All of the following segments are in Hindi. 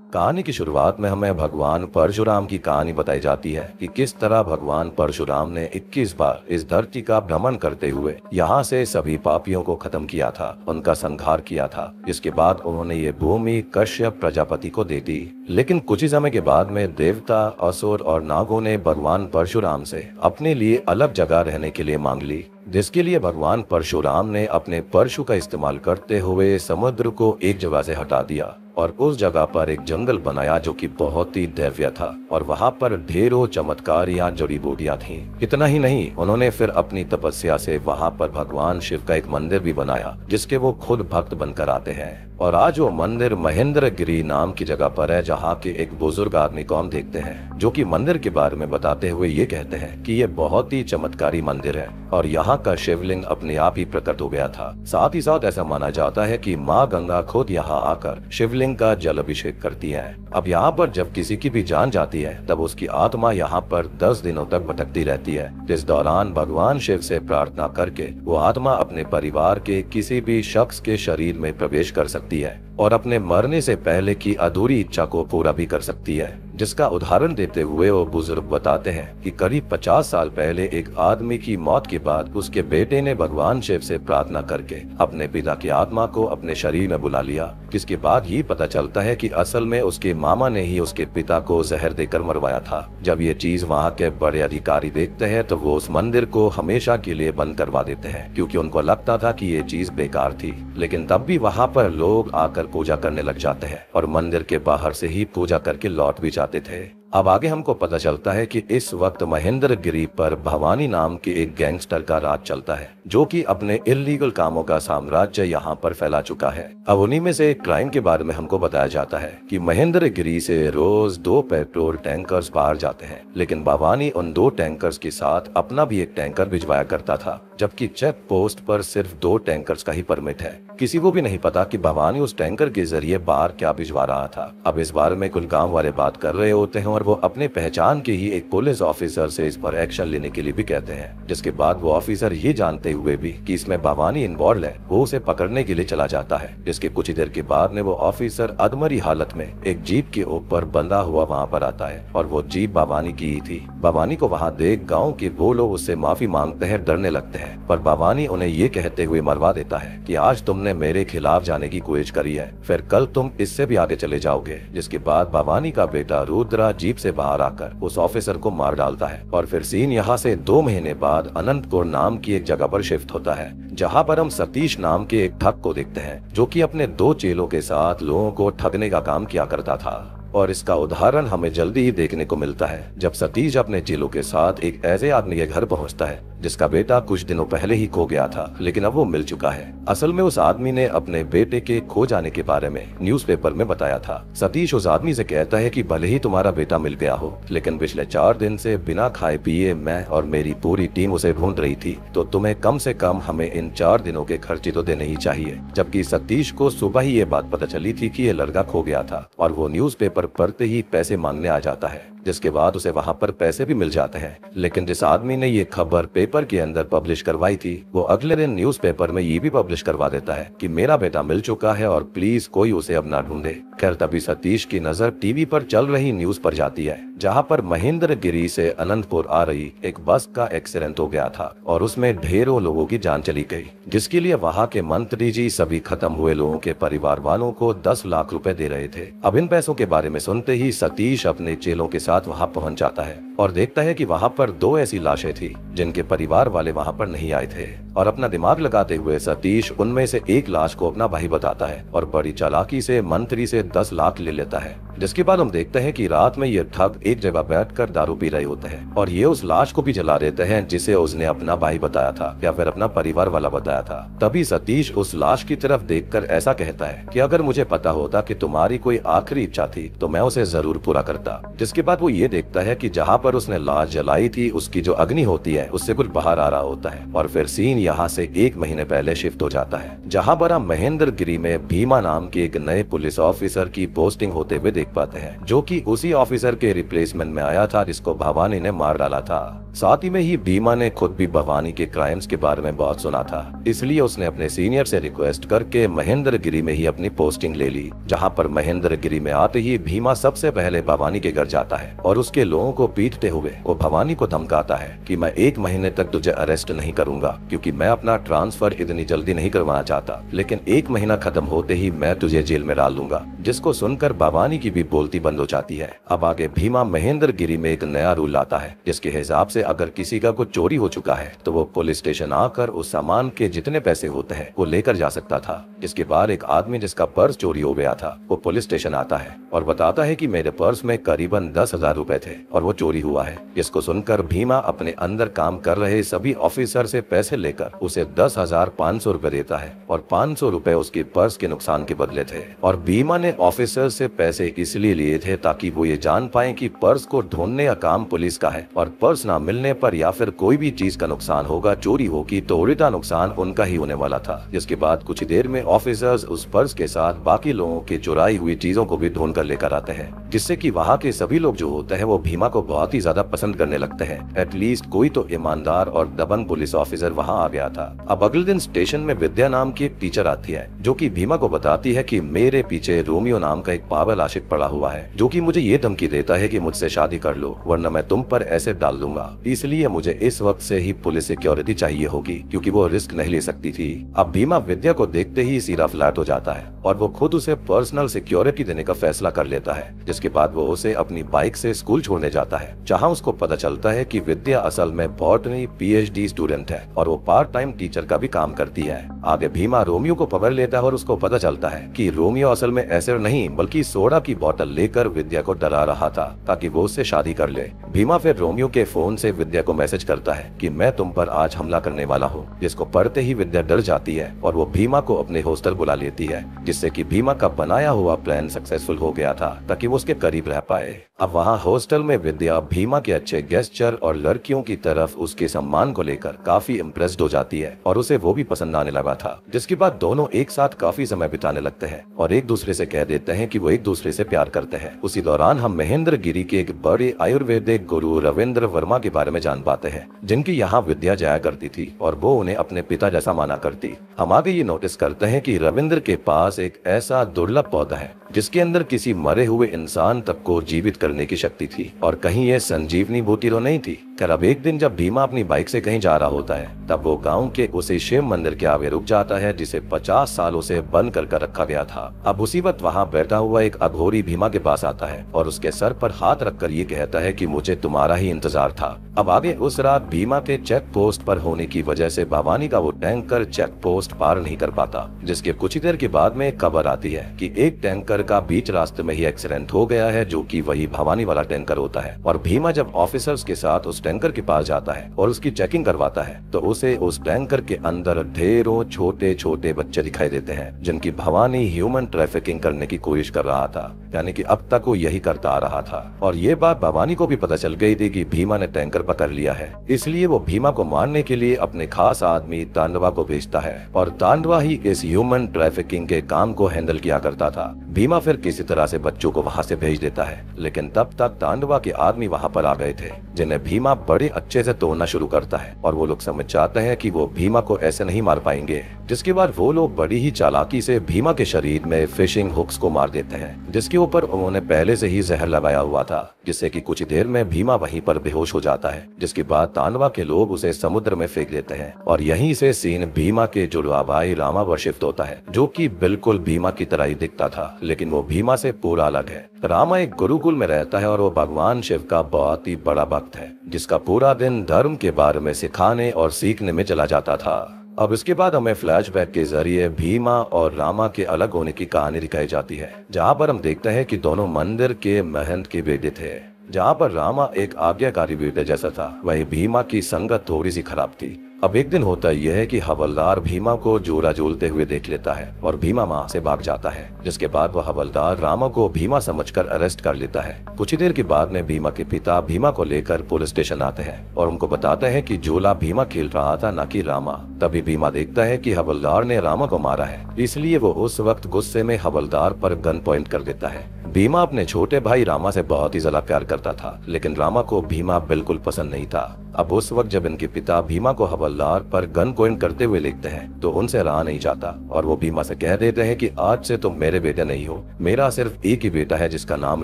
कहानी की शुरुआत में हमें भगवान परशुराम की कहानी बताई जाती है कि किस तरह भगवान परशुराम ने 21 बार इस धरती का भ्रमण करते हुए यहाँ से सभी पापियों को खत्म किया था, उनका संहार किया था। इसके बाद उन्होंने ये भूमि कश्यप प्रजापति को दे दी। लेकिन कुछ ही समय के बाद में देवता, असुर और नागों ने भगवान परशुराम से अपने लिए अलग जगह रहने के लिए मांग ली, जिसके लिए भगवान परशुराम ने अपने परशु का इस्तेमाल करते हुए समुद्र को एक जगह से हटा दिया और उस जगह पर एक जंगल बनाया जो कि बहुत ही दैव्य था और वहाँ पर ढेरों चमत्कारियां जड़ी बूटियां थीं। इतना ही नहीं, उन्होंने फिर अपनी तपस्या से वहाँ पर भगवान शिव का एक मंदिर भी बनाया जिसके वो खुद भक्त बनकर आते हैं। और आज वो मंदिर महेंद्रगिरी नाम की जगह पर है, जहाँ के एक बुजुर्ग आदमी को हम देखते हैं जो कि मंदिर के बारे में बताते हुए ये कहते हैं कि ये बहुत ही चमत्कारी मंदिर है और यहाँ का शिवलिंग अपने आप ही प्रकट हो गया था। साथ ही साथ ऐसा माना जाता है कि माँ गंगा खुद यहाँ आकर शिवलिंग का जल अभिषेक करती है। अब यहाँ पर जब किसी की भी जान जाती है तब उसकी आत्मा यहाँ पर 10 दिनों तक भटकती रहती है, जिस दौरान भगवान शिव से प्रार्थना करके वो आत्मा अपने परिवार के किसी भी शख्स के शरीर में प्रवेश कर सकती है और अपने मरने से पहले की अधूरी इच्छा को पूरा भी कर सकती है। जिसका उदाहरण देते हुए वो बुजुर्ग बताते हैं कि करीब 50 साल पहले एक आदमी की मौत के बाद उसके बेटे ने भगवान शिव से प्रार्थना करके अपने पिता की आत्मा को अपने शरीर में बुला लिया, जिसके बाद ये पता चलता है कि असल में उसके मामा ने ही उसके पिता को जहर देकर मरवाया था। जब ये चीज वहाँ के बड़े अधिकारी देखते हैं तो वो उस मंदिर को हमेशा के लिए बंद करवा देते हैं, क्योंकि उनको लगता था कि ये चीज बेकार थी। लेकिन तब भी वहाँ पर लोग आकर पूजा करने लग जाते हैं और मंदिर के बाहर से ही पूजा करके लौट भी जाते थे। अब आगे हमको पता चलता है कि इस वक्त महेंद्रगिरी पर भवानी नाम के एक गैंगस्टर का राज चलता है जो कि अपने इल्लीगल कामों का साम्राज्य यहाँ पर फैला चुका है। अब उन्हीं में से एक क्राइम के बारे में हमको बताया जाता है कि महेंद्रगिरी से रोज 2 पेट्रोल टैंकर्स बाहर जाते हैं, लेकिन भवानी उन 2 टैंकर्स के साथ अपना भी एक टैंकर भिजवाया करता था, जबकि चेक पोस्ट पर सिर्फ 2 टैंकर्स का ही परमिट है। किसी को भी नहीं पता कि भवानी उस टैंकर के जरिए बाहर क्या भिजवा रहा था। अब इस बारे में कुछ गाँव वाले बात कर रहे होते हैं और वो अपने पहचान के ही एक पुलिस ऑफिसर से इस पर एक्शन लेने के लिए भी कहते हैं, जिसके बाद वो ऑफिसर ये जानते हुए भी कि इसमें भवानी इन्वॉल्व है, वो उसे पकड़ने के लिए चला जाता है। जिसके कुछ ही देर के बाद में वो ऑफिसर अधमरी हालत में एक जीप के ऊपर बंधा हुआ वहाँ पर आता है और वो जीप भवानी की ही थी। भवानी को वहाँ देख गाँव के वो लोग उससे माफी मांगते हैं, डरने लगते हैं, पर भवानी उन्हें ये कहते हुए मरवा देता है कि आज तुमने मेरे खिलाफ जाने की कोशिश करी है, फिर कल तुम इससे भी आगे चले जाओगे। जिसके बाद भवानी का बेटा रुद्रा जीप से बाहर आकर उस ऑफिसर को मार डालता है और फिर सीन यहाँ से 2 महीने बाद अनंतपुर नाम की एक जगह पर शिफ्ट होता है, जहाँ पर हम सतीश नाम के एक ठग को देखते हैं जो कि अपने 2 चेलों के साथ लोगों को ठगने का काम किया करता था। और इसका उदाहरण हमें जल्दी ही देखने को मिलता है जब सतीश अपने चेलों के साथ एक ऐसे आदमी के घर पहुंचता है जिसका बेटा कुछ दिनों पहले ही खो गया था, लेकिन अब वो मिल चुका है। असल में उस आदमी ने अपने बेटे के खो जाने के बारे में न्यूज़पेपर में बताया था। सतीश उस आदमी से कहता है कि भले ही तुम्हारा बेटा मिल गया हो, लेकिन पिछले 4 दिन से बिना खाए पिए मैं और मेरी पूरी टीम उसे ढूंढ रही थी, तो तुम्हें कम से कम हमें इन 4 दिनों के खर्चे तो देने ही चाहिए। जबकि सतीश को सुबह ही ये बात पता चली थी कि ये लड़का खो गया था और वो न्यूज़पेपर पढ़ते ही पैसे मांगने आ जाता है, जिसके बाद उसे वहाँ पर पैसे भी मिल जाते हैं। लेकिन जिस आदमी ने ये खबर पेपर के अंदर पब्लिश करवाई थी वो अगले दिन न्यूज़पेपर में ये भी पब्लिश करवा देता है कि मेरा बेटा मिल चुका है और प्लीज कोई उसे अब ना ढूंढे। खैर तभी सतीश की नजर टीवी पर चल रही न्यूज पर जाती है, जहाँ पर महेंद्रगिरी से अनंतपुर आ रही एक बस का एक्सीडेंट हो गया था और उसमें ढेरों लोगों की जान चली गई, जिसके लिए वहाँ के मंत्री जी सभी खत्म हुए लोगों के परिवार वालों को 10 लाख रुपए दे रहे थे। अब इन पैसों के बारे में सुनते ही सतीश अपने चेलों के साथ वहाँ पहुँच जाता है और देखता है कि वहाँ पर 2 ऐसी लाशें थी जिनके परिवार वाले वहाँ पर नहीं आए थे। और अपना दिमाग लगाते हुए सतीश उनमें से एक लाश को अपना भाई बताता है और बड़ी चालाकी से मंत्री से 10 लाख ले लेता है। जिसके बाद हम देखते हैं कि रात में ये ठग एक जगह बैठकर दारू पी रहे होते हैं और ये उस लाश को भी जला देते हैं जिसे उसने अपना भाई बताया था या फिर अपना परिवार वाला बताया था। तभी सतीश उस लाश की तरफ देखकर ऐसा कहता है कि अगर मुझे पता होता कि तुम्हारी कोई आखिरी इच्छा थी तो मैं उसे जरूर पूरा करता। जिसके बाद वो ये देखता है कि जहाँ पर उसने लाश जलाई थी उसकी जो अग्नि होती है उससे कुछ बाहर आ रहा होता है और फिर सीन यहाँ से 1 महीने पहले शिफ्ट हो जाता है, जहाँ पर हम महेंद्रगिरी में भीमा नाम के एक नए पुलिस ऑफिसर की पोस्टिंग होते हुए देख पाते हैं, जो कि उसी ऑफिसर के रिप्लेसमेंट में आया था जिसको भवानी ने मार डाला था। साथ ही में ही भीमा ने खुद भी भवानी के क्राइम्स के बारे में बहुत सुना था, इसलिए उसने अपने सीनियर से रिक्वेस्ट करके महेंद्रगिरी में ही अपनी पोस्टिंग ले ली। जहाँ पर महेंद्रगिरी में आते ही भीमा सबसे पहले भवानी के घर जाता है और उसके लोगों को पीटते हुए वो भवानी को धमकाता है कि मैं 1 महीने तक तुझे अरेस्ट नहीं करूंगा, क्योंकि मैं अपना ट्रांसफर इतनी जल्दी नहीं करवाना चाहता, लेकिन 1 महीना खत्म होते ही मैं तुझे जेल में डाल दूंगा। जिसको सुनकर भवानी की भी बोलती बंद हो जाती है। अब आगे भीमा महेंद्रगिरी में एक नया रूल लाता है, जिसके हिसाब से अगर किसी का कुछ चोरी हो चुका है तो वो पुलिस स्टेशन आकर उस सामान के जितने पैसे होते हैं वो लेकर जा सकता था। जिसके बाद एक आदमी जिसका पर्स चोरी हो गया था वो पुलिस स्टेशन आता है और बताता है कि मेरे पर्स में करीबन 10,000 रुपए थे और वो चोरी हुआ है। जिसको सुनकर भीमा अपने अंदर काम कर रहे सभी ऑफिसर से पैसे लेकर उसे 10,500 रुपए देता है और 500 रुपए उसके पर्स के नुकसान के बदले थे। और भीमा ने ऑफिसर से पैसे इसलिए लिए थे ताकि वो ये जान पाए कि पर्स को ढूंढने का काम पुलिस का है और पर्स ना मिलने पर या फिर कोई भी चीज का नुकसान होगा, चोरी होगी तो उल्टा नुकसान उनका ही होने वाला था। जिसके बाद कुछ देर में ऑफिसर्स उस पर्स के साथ बाकी लोगों की चुराई हुई चीजों को भी ढूंढ कर लेकर आते हैं, जिससे कि वहाँ के सभी लोग जो होते हैं वो भीमा को बहुत ही ज्यादा पसंद करने लगते हैं। एटलीस्ट कोई तो ईमानदार और दबंग पुलिस ऑफिसर वहाँ आ गया था। अब अगले दिन स्टेशन में विद्या नाम की एक टीचर आती है जो कि भीमा को बताती है कि मेरे पीछे रोमियो नाम का एक पागल आशिक पड़ा हुआ है, जो कि मुझे ये धमकी देता है कि मुझसे शादी कर लो वरना मैं तुम पर ऐसे डाल दूंगा। इसलिए मुझे इस वक्त से ही पुलिस सिक्योरिटी चाहिए होगी, क्योंकि वो रिस्क नहीं ले सकती थी। अब भीमा विद्या को देखते ही सीधा फ्लैट हो जाता है और वो खुद उसे पर्सनल सिक्योरिटी देने का फैसला कर लेता है। जिसके बाद वो उसे अपनी बाइक से स्कूल छोड़ने जाता है, जहाँ उसको पता चलता है कि विद्या असल में बॉटनी PhD स्टूडेंट है और वो पार्ट टाइम टीचर का भी काम करती है। आगे भीमा रोमियो को पकड़ लेता है और उसको पता चलता है कि रोमियो असल में एसिड नहीं बल्कि सोडा की बोतल लेकर विद्या को डरा रहा था ताकि वो उससे शादी कर ले। भीमा फिर रोमियो के फोन से विद्या को मैसेज करता है कि मैं तुम पर आज हमला करने वाला हूँ, जिसको पढ़ते ही विद्या डर जाती है और वो भीमा को अपने हॉस्टल बुला लेती है, जिससे कि भीमा का बनाया हुआ प्लान सक्सेसफुल हो गया था ताकि वो उसके करीब रह पाए। अब वहाँ हॉस्टल में विद्या भीमा के अच्छे गेस्चर और लड़कियों की तरफ उसके सम्मान को लेकर काफी इम्प्रेस्ड हो जाती है और उसे वो भी पसंद आने लगा था। जिसके बाद दोनों एक साथ काफी समय बिताने लगते हैं और एक दूसरे से कह देते हैं कि वो एक दूसरे से प्यार करते हैं। उसी दौरान हम महेंद्रगिरी के एक बड़े आयुर्वेदिक गुरु रविंद्र वर्मा के बारे में जान पाते हैं, जिनकी यहाँ विद्या जाया करती थी और वो उन्हें अपने पिता जैसा माना करती। हम आगे ये नोटिस करते हैं कि रविंद्र के पास एक ऐसा दुर्लभ पौधा है जिसके अंदर किसी मरे हुए इंसान तक को जीवित करने की शक्ति थी और कहीं ये संजीवनी बूटी तो नहीं थी। खैर अब एक दिन जब भीमा अपनी बाइक से कहीं जा रहा होता है तब वो गांव के उसी शिव मंदिर के आगे रुक जाता है जिसे 50 सालों से बंद कर रखा गया था। अब उसी वक्त वहाँ बैठा हुआ एक अघोरी भीमा के पास आता है और उसके सर पर हाथ रखकर ये कहता है कि मुझे तुम्हारा ही इंतजार था। अब आगे उस रात भीमा के चेक पोस्ट पर होने की वजह से भवानी का वो टैंकर चेक पोस्ट पार नहीं कर पाता, जिसके कुछ ही देर के बाद में एक खबर आती है कि एक टैंकर का बीच रास्ते में ही एक्सीडेंट हो गया है, जो कि वही भवानी वाला टैंकर होता है। और भीमा जब ऑफिसर्स के साथ उस टैंकर के पास जाता है और उसकी चेकिंग करवाता है तो उसे उस टैंकर के अंदर ढेरों छोटे छोटे बच्चे दिखाई देते हैं, जिनकी भवानी ह्यूमन ट्रैफिकिंग करने की कोशिश कर रहा था, यानी कि अब तक वो यही करता आ रहा था। और ये बात भवानी को भी पता चल गई थी कि भीमा ने टैंकर पकड़ लिया है, इसलिए वो भीमा को मारने के लिए अपने खास आदमी तांडवा को भेजता है और तांडवा ही इस ह्यूमन ट्रैफिकिंग के काम को हैंडल किया करता था। भीमा फिर किसी तरह से बच्चों को वहाँ से भेज देता है, लेकिन तब तक तांडवा के आदमी वहाँ पर आ गए थे, जिन्हें भीमा बड़े अच्छे से तोड़ना शुरू करता है और वो लोग समझ जाते हैं कि वो भीमा को ऐसे नहीं मार पाएंगे। जिसके बाद वो लोग बड़ी ही चालाकी से भीमा के शरीर में फिशिंग हुक्स को मार देते हैं, जिसके ऊपर उन्होंने पहले से ही जहर लगाया हुआ था, जिससे कि कुछ देर में भीमा वहीं पर बेहोश हो जाता है। जिसके बाद तांडवा के लोग उसे समुद्र में फेंक देते हैं और यहीं से सीन भीमा के जुड़वा भाई रामा पर शिफ्ट होता है, जो कि बिल्कुल भीमा की तरह ही दिखता था, लेकिन वो भीमा से पूरा अलग है। रामा एक गुरुकुल में रहता है और वो भगवान शिव का बहुत ही बड़ा भक्त है, जिसका पूरा दिन धर्म के बारे में सिखाने और सीखने में चला जाता था। अब इसके बाद हमें फ्लैशबैक के जरिए भीमा और रामा के अलग होने की कहानी दिखाई जाती है, जहाँ पर हम देखते हैं कि दोनों मंदिर के महंत के बेटे थे। जहाँ पर रामा एक आज्ञाकारी बेटे जैसा था, वही भीमा की संगत थोड़ी सी खराब थी। अब एक दिन होता यह है कि हवलदार भीमा को जोरा झूलते हुए देख लेता है और भीमा वहाँ से भाग जाता है, जिसके बाद वह हवलदार रामा को भीमा समझकर अरेस्ट कर लेता है। कुछ ही देर के बाद में भीमा के पिता भीमा को लेकर पुलिस स्टेशन आते हैं और उनको बताते हैं कि जोला भीमा खेल रहा था, न कि रामा। तभी भीमा देखता है कि हवलदार ने रामा को मारा है, इसलिए वो उस वक्त गुस्से में हवलदार पर गन पॉइंट कर देता है। भीमा अपने छोटे भाई रामा से बहुत ही ज्यादा प्यार करता था, लेकिन रामा को भीमा बिल्कुल पसंद नहीं था। अब उस वक्त जब इनके पिता भीमा को हवलदार पर गन पॉइंट करते हुए देखते हैं तो उनसे रहा नहीं जाता और वो भीमा से कह देते हैं कि आज से तुम मेरे बेटे नहीं हो, मेरा सिर्फ एक ही बेटा है जिसका नाम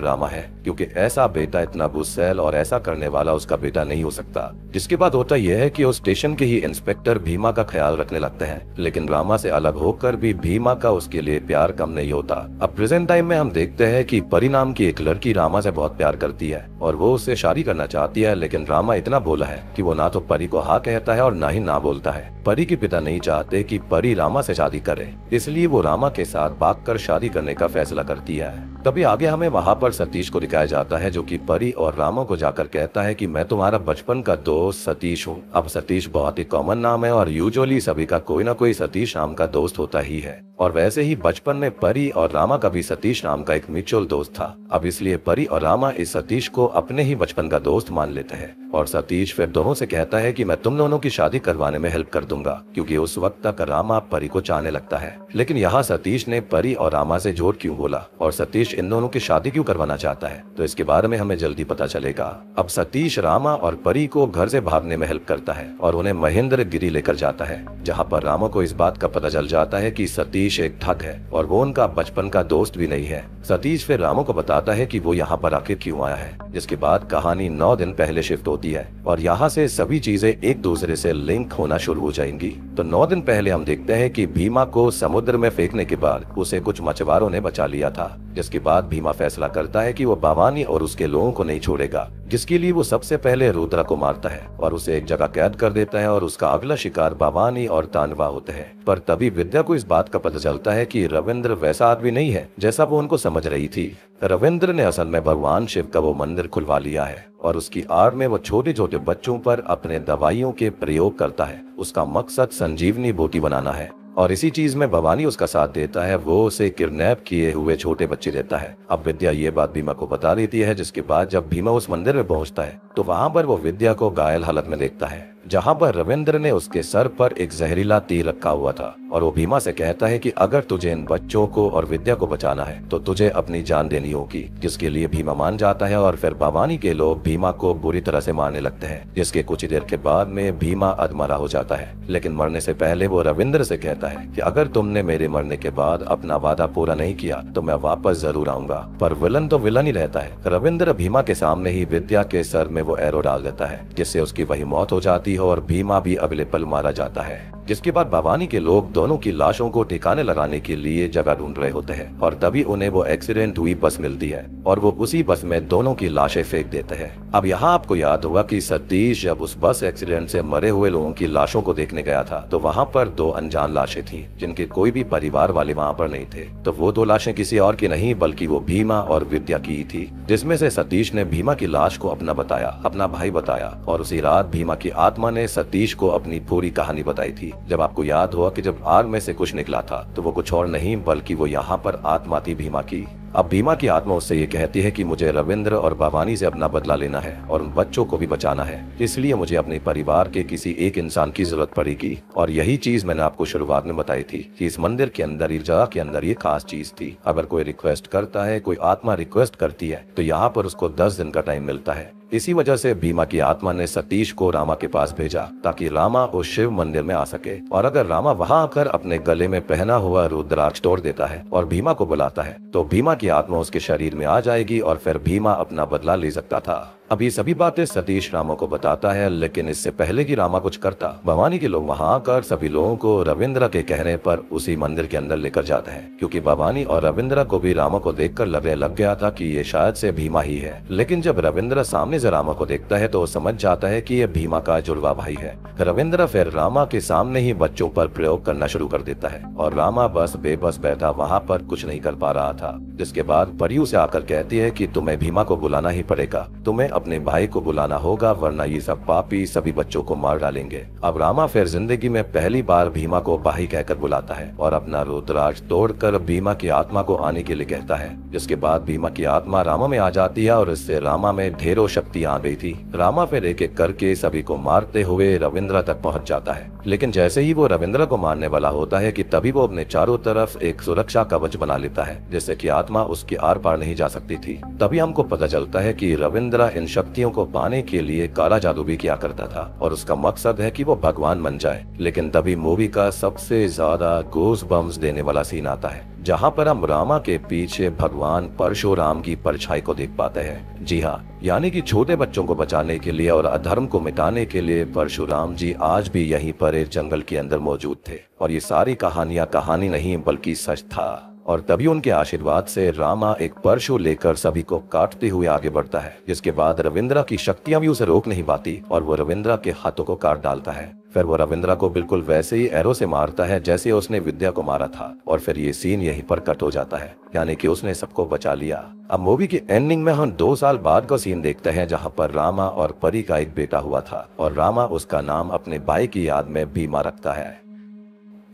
रामा है, क्योंकि ऐसा बेटा इतना गुस्सैल और ऐसा करने वाला उसका बेटा नहीं हो सकता। जिसके बाद होता यह है कि उस स्टेशन के ही इंस्पेक्टर भीमा का ख्याल रखने लगते हैं, लेकिन रामा से अलग होकर भी भीमा का उसके लिए प्यार कम नहीं होता। अब प्रेजेंट टाइम में हम देखते हैं कि परी नाम की एक लड़की रामा से बहुत प्यार करती है और वो उससे शादी करना चाहती है, लेकिन रामा इतना भोला है कि वो ना तो परी को हाँ कहता है और ना ही ना बोलता है। परी के पिता नहीं चाहते कि परी रामा से शादी करे, इसलिए वो रामा के साथ भागकर शादी करने का फैसला करती है। तभी आगे हमें वहाँ पर सतीश को दिखाया जाता है, जो कि परी और रामा को जाकर कहता है कि मैं तुम्हारा बचपन का दोस्त सतीश हूँ। अब सतीश बहुत ही कॉमन नाम है और यूजुअली सभी का कोई ना कोई सतीश नाम का दोस्त होता ही है, और वैसे ही बचपन में परी और रामा का भी सतीश नाम का एक म्यूचुअल दोस्त था। अब इसलिए परी और रामा इस सतीश को अपने ही बचपन का दोस्त मान लेते हैं और सतीश फिर दोनों से कहता है कि मैं तुम दोनों की शादी करवाने में हेल्प कर दूंगा, क्योंकि उस वक्त तक रामा परी को चाहने लगता है। लेकिन यहाँ सतीश ने परी और रामा से झूठ क्यों बोला और सतीश इन दोनों की शादी क्यों करवाना चाहता है, तो इसके बारे में हमें जल्दी पता चलेगा। अब सतीश रामा और परी को घर से भागने में हेल्प करता है और उन्हें महेंद्रगिरी लेकर जाता है, जहाँ पर रामा को इस बात का पता चल जाता है कि सतीश एक ठग है और वो उनका बचपन का दोस्त भी नहीं है। सतीश फिर रामा को बताता है कि वो यहाँ पर आखिर क्यों आया है, जिसके बाद कहानी 9 दिन पहले शिफ्ट होती है और यहाँ से सभी चीजें एक दूसरे से लिंक होना शुरू हो जाएंगी। तो 9 दिन पहले हम देखते हैं कि भीमा को समुद्र में फेंकने के बाद उसे कुछ मछुआरों ने बचा लिया था, जिसके बाद भीमा फैसला करता है कि वो भवानी और उसके लोगों को नहीं छोड़ेगा, जिसके लिए वो सबसे पहले रुद्रा को मारता है और उसे एक जगह कैद कर देता है और उसका अगला शिकार भवानी और तांडवा होते हैं। पर तभी विद्या को इस बात का पता चलता है कि रविंद्र वैसा आदमी नहीं है जैसा वो उनको समझ रही थी। रविंद्र ने असल में भगवान शिव का वो मंदिर खुलवा लिया है और उसकी आड़ में वो छोटे छोटे बच्चों पर अपने दवाइयों के प्रयोग करता है। उसका मकसद संजीवनी बूटी बनाना है और इसी चीज में भवानी उसका साथ देता है। वो उसे किडनैप किए हुए छोटे बच्चे देता है। अब विद्या ये बात भीमा को बता देती है, जिसके बाद जब भीमा उस मंदिर में पहुंचता है तो वहां पर वो विद्या को घायल हालत में देखता है, जहां पर रविंद्र ने उसके सर पर एक जहरीला तीर रखा हुआ था और वो भीमा से कहता है कि अगर तुझे इन बच्चों को और विद्या को बचाना है तो तुझे अपनी जान देनी होगी, जिसके लिए भीमा मान जाता है और फिर भवानी के लोग भीमा को बुरी तरह से मारने लगते हैं, जिसके कुछ ही देर के बाद में भीमा अधमरा हो जाता है। लेकिन मरने से पहले वो रविंद्र से कहता है कि अगर तुमने मेरे मरने के बाद अपना वादा पूरा नहीं किया तो मैं वापस जरूर आऊंगा। पर विलन तो विलन ही रहता है। रविंद्र भीमा के सामने ही विद्या के सर में वो एरो डाल देता है, जिससे उसकी वही मौत हो जाती है और भीमा भी अगले पल मारा जाता है। जिसके बाद भवानी के लोग दोनों की लाशों को ठिकाने लगाने के लिए जगह ढूंढ रहे होते हैं और तभी उन्हें वो एक्सीडेंट हुई बस मिलती है और वो उसी बस में दोनों की लाशें फेंक देते हैं। अब यहाँ आपको याद होगा कि सतीश जब उस बस एक्सीडेंट से मरे हुए लोगों की लाशों को देखने गया था तो वहाँ पर 2 अनजान लाशें थी, जिनके कोई भी परिवार वाले वहाँ पर नहीं थे। तो वो 2 लाशें किसी और की नहीं बल्कि वो भीमा और विद्या की थी, जिसमें से सतीश ने भीमा की लाश को अपना भाई बताया और उसी रात भीमा की आत्मा ने सतीश को अपनी पूरी कहानी बताई थी। जब आपको याद हुआ कि जब आग में से कुछ निकला था तो वो कुछ और नहीं बल्कि वो यहाँ पर आत्मा थी भीमा की। अब भीमा की आत्मा उससे ये कहती है कि मुझे रविंद्र और भवानी से अपना बदला लेना है और उन बच्चों को भी बचाना है, इसलिए मुझे अपने परिवार के किसी एक इंसान की जरूरत पड़ेगी। और यही चीज मैंने आपको शुरुआत में बताई थी कि इस मंदिर के अंदर, इस जगह के अंदर ये खास चीज थी। अगर कोई रिक्वेस्ट करता है, कोई आत्मा रिक्वेस्ट करती है तो यहाँ पर उसको 10 दिन का टाइम मिलता है। इसी वजह से भीमा की आत्मा ने सतीश को रामा के पास भेजा ताकि रामा उस शिव मंदिर में आ सके, और अगर रामा वहां आकर अपने गले में पहना हुआ रुद्राक्ष तोड़ देता है और भीमा को बुलाता है तो भीमा की आत्मा उसके शरीर में आ जाएगी और फिर भीमा अपना बदला ले सकता था। अब ये सभी बातें सतीश रामा को बताता है, लेकिन इससे पहले कि रामा कुछ करता, भवानी के लोग वहां आकर सभी लोगों को रविंद्र के कहने पर उसी मंदिर के अंदर लेकर जाते हैं, क्योंकि भवानी और रविंद्र को भी रामा को देखकर लगने लग गया था कि ये शायद से भीमा ही है। लेकिन जब रविंद्र सामने से रामा को देखता है तो वो समझ जाता है कि ये भीमा का जुड़वा भाई है। रविंद्र फिर रामा के सामने ही बच्चों पर प्रयोग करना शुरू कर देता है और रामा बस बेबस बैठा वहाँ पर कुछ नहीं कर पा रहा था। जिसके बाद परी उसे आकर कहती है कि तुम्हें भीमा को बुलाना ही पड़ेगा, तुम्हें अपने भाई को बुलाना होगा, वरना ये सब पापी सभी बच्चों को मार डालेंगे। अब रामा फिर जिंदगी में पहली बार भीमा को भाई कहकर बुलाता है और अपना रुद्राक्ष तोड़कर भीमा की आत्मा को आने के लिए कहता है। जिसके बाद भीमा की आत्मा रामा में आ जाती है और इससे रामा में ढेरों शक्ति आ गई थी। रामा फिर एक एक करके सभी को मारते हुए रविंद्रा तक पहुंच जाता है। लेकिन जैसे ही वो रविंद्रा को मारने वाला होता है कि तभी वो अपने चारों तरफ एक सुरक्षा कवच बना लेता है, जिससे कि आत्मा उसके आर पार नहीं जा सकती थी। तभी हमको पता चलता है कि रविंद्रा इन शक्तियों को पाने के लिए काला जादू भी किया करता था और उसका मकसद है कि वो भगवान बन जाए। लेकिन तभी मूवी का सबसे ज्यादा गूज़ बम्स देने वाला सीन आता है, जहाँ पर हम रामा के पीछे भगवान परशुराम की परछाई को देख पाते हैं। जी हाँ, यानी कि छोटे बच्चों को बचाने के लिए और अधर्म को मिटाने के लिए परशुराम जी आज भी यहीं पर एक जंगल के अंदर मौजूद थे। और ये सारी कहानियां कहानी नहीं बल्कि सच था। और तभी उनके आशीर्वाद से रामा एक परशु लेकर सभी को काटते हुए आगे बढ़ता है, जिसके बाद रविंद्रा की शक्तियां भी उसे रोक नहीं पाती और वो रविंद्रा के हाथों को काट डालता है। फिर वो रविंद्रा को बिल्कुल वैसे ही एरो से मारता है जैसे उसने विद्या को मारा था। और फिर ये सीन यहीं पर कट हो जाता है, यानी कि उसने सबको बचा लिया। अब मूवी की एंडिंग में हम 2 साल बाद का सीन देखते हैं, जहां पर रामा और परी का एक बेटा हुआ था और रामा उसका नाम अपने भाई की याद में भीमा रखता है।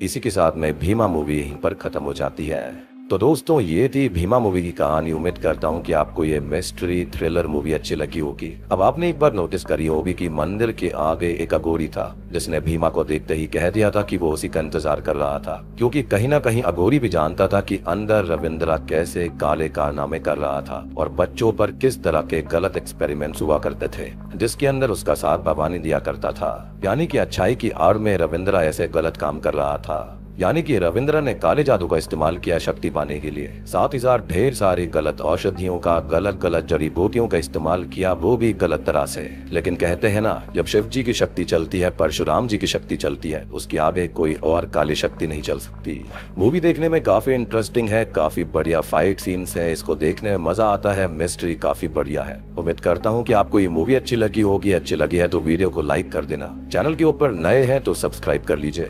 इसी के साथ में भीमा मूवी यहीं पर खत्म हो जाती है। तो दोस्तों, ये थी भीमा मूवी की कहानी। उम्मीद करता हूँ कि आपको ये मिस्ट्री थ्रिलर मूवी अच्छी लगी होगी। अब आपने एक बार नोटिस करी होगी कि मंदिर के आगे एक अघोरी था, जिसने भीमा को देखते ही कह दिया था कि वो उसी का इंतजार कर रहा था, क्योंकि कहीं ना कहीं अघोरी भी जानता था कि अंदर रविंद्रा कैसे काले कारनामे कर रहा था और बच्चों पर किस तरह के गलत एक्सपेरिमेंट्स हुआ करते थे, जिसके अंदर उसका साथ भवानी दिया करता था। यानी कि अच्छाई की आड़ में रविंद्रा ऐसे गलत काम कर रहा था। यानी कि रविंद्रा ने काले जादू का इस्तेमाल किया शक्ति पाने के लिए, साथ ही साथ ढेर सारी गलत औषधियों का, गलत जड़ी बूटियों का इस्तेमाल किया, वो भी गलत तरह से। लेकिन कहते हैं ना, जब शिव जी की शक्ति चलती है, परशुराम जी की शक्ति चलती है, उसके आगे कोई और काली शक्ति नहीं चल सकती। मूवी देखने में काफी इंटरेस्टिंग है, काफी बढ़िया फाइट सीन्स है, इसको देखने में मजा आता है, मिस्ट्री काफी बढ़िया है। उम्मीद करता हूँ कि आपको ये मूवी अच्छी लगी होगी। अच्छी लगी है तो वीडियो को लाइक कर देना, चैनल के ऊपर नए हैं तो सब्सक्राइब कर लीजिए।